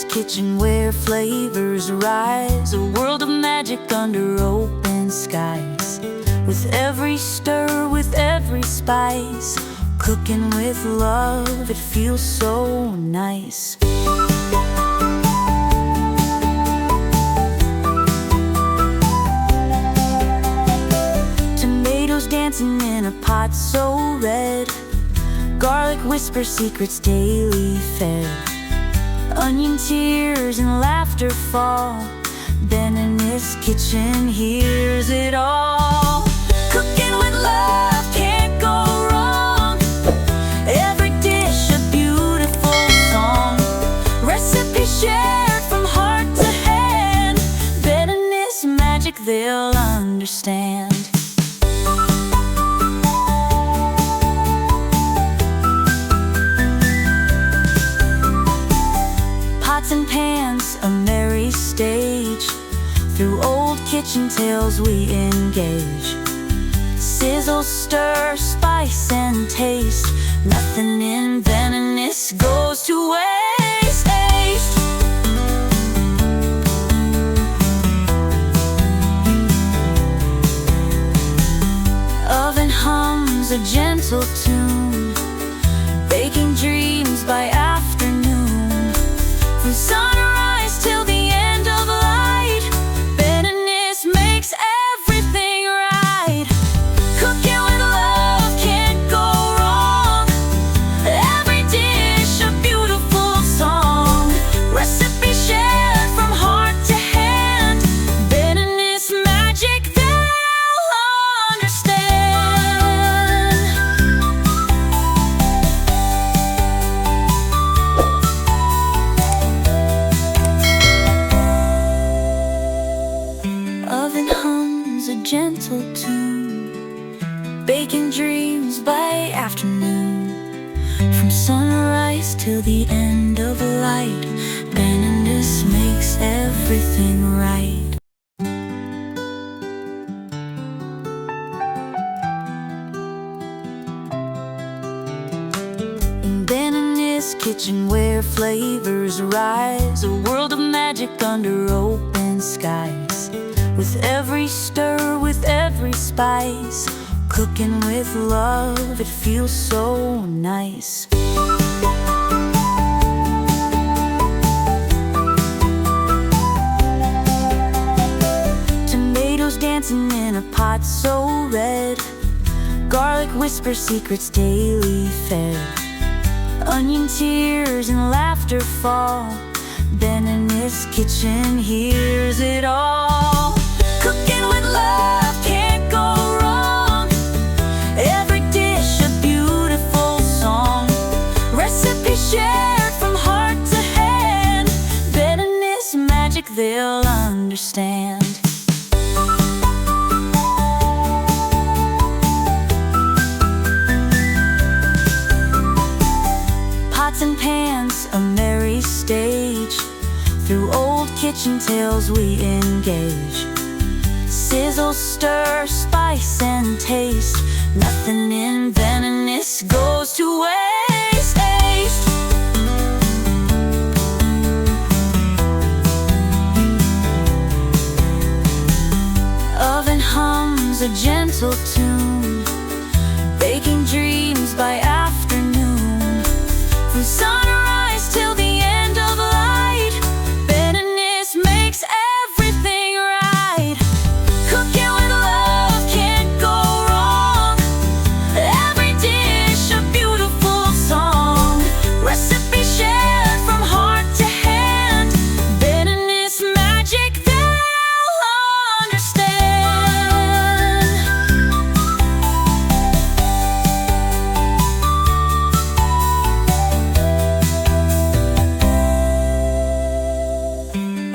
kitchen where flavors rise, a world of magic under open skies. With every stir, with every spice, cooking with love, it feels so nice. Tomatoes dancing in a pot so red, garlic whispers secrets daily fed. Onion tears and laughter fall, Benninice kitchen hears it all. Cooking with love can't go wrong, every dish a beautiful song. Recipe shared from heart to hand, Benninice magic they'll understand. Pots and pans, a merry stage, through old kitchen tales we engage. Sizzle, stir, spice and taste, nothing in Benninice goes to waste. Oven hums a gentle tune, baking dreams by afternoon. From sunrise till the end of light, Benninice makes everything right. Cooking with love can't go wrong, every dish a beautiful song. Recipe shared from heart to hand, Benninice magic they'll understand. Oven hums a gentle tune, baking dreams by afternoon. From sunrise till the end of light, Benninice makes everything right. In Benninice kitchen where flavors rise, a world of magic under open skies. With every stir, with every spice, cooking with love, it feels so nice. Tomatoes dancing in a pot so red, garlic whispers secrets daily fed. Onion tears and laughter fall, Benninice kitchen hears it all. Cooking with love can't go wrong, every dish a beautiful song. Recipe shared from heart to hand, Benninice magic they'll understand. Pots and pans, a merry stage, through old kitchen tales we engage. Sizzle, stir, spice and taste, nothing in Benninice goes to waste. Oven hums a gentle tune, baking dreams by afternoon. From sunrise till the end of light, Benninice makes everything right. Cooking with love can't go wrong, every dish a beautiful song. Recipe shared from heart to hand, Benninice magic they'll understand.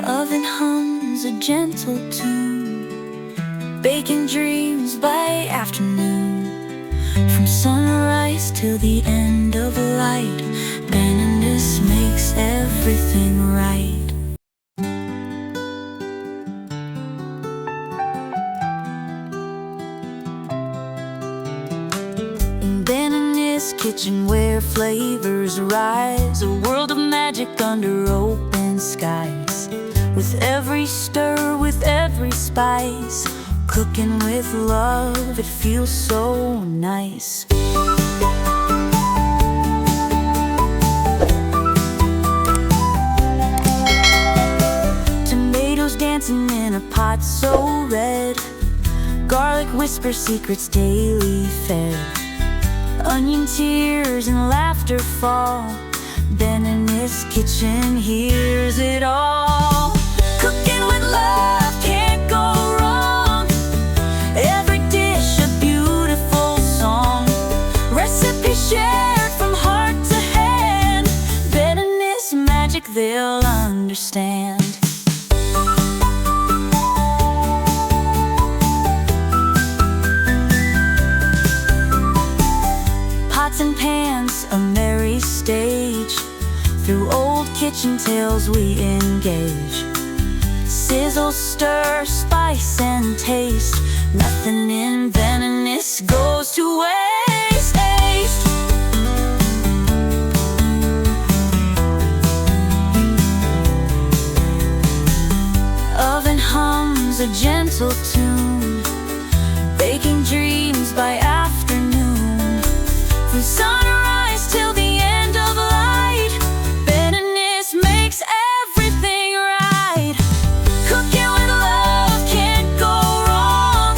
Oven hums a gentle tune, baking dreams by afternoon. From sunrise till the end of light, Benninice makes everything right. In Benninice kitchen where flavors rise, a world of magic under open open skies. With every stir, with every spice, cooking with love, it feels so nice. Tomatoes dancing in a pot so red, garlic whispers secrets daily fed. Onion tears and laughter fall, Benninice kitchen hears it all. Cooking with love can't go wrong, every dish a beautiful song. Recipe shared from heart to hand, Benninice magic they'll understand. Pots and pans, a merry stage, through old kitchen tales we engage. Sizzle, stir, spice and taste, nothing in Benninice goes to waste. Oven hums a gentle tune, baking dreams by afternoon. From sunrise till the end of light, Benninice makes everything right. Cooking with love can't go wrong,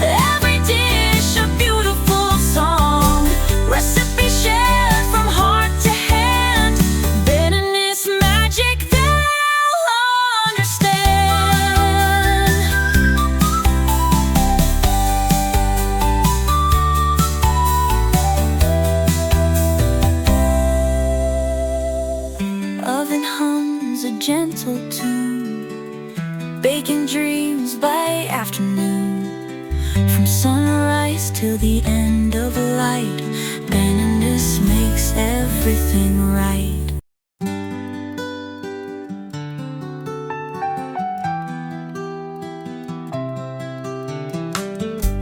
every dish a beautiful song. Recipe shared from heart to hand, Benninice magic they'll understand. Oven hums a gentle tune, baking dreams by afternoon. From sunrise till the end of light, Benninice makes everything right.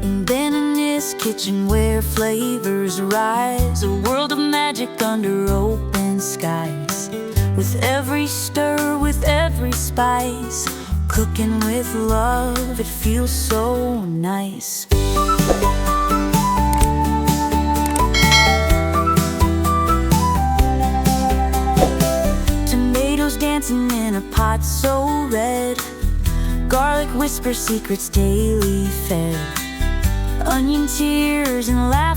In Benninice kitchen where flavors rise, a world of magic under open skies. With every stir, with every spice, cooking with love, it feels so nice. Tomatoes dancing in a pot so red, garlic whispers secrets daily fed. Onion tears and laughter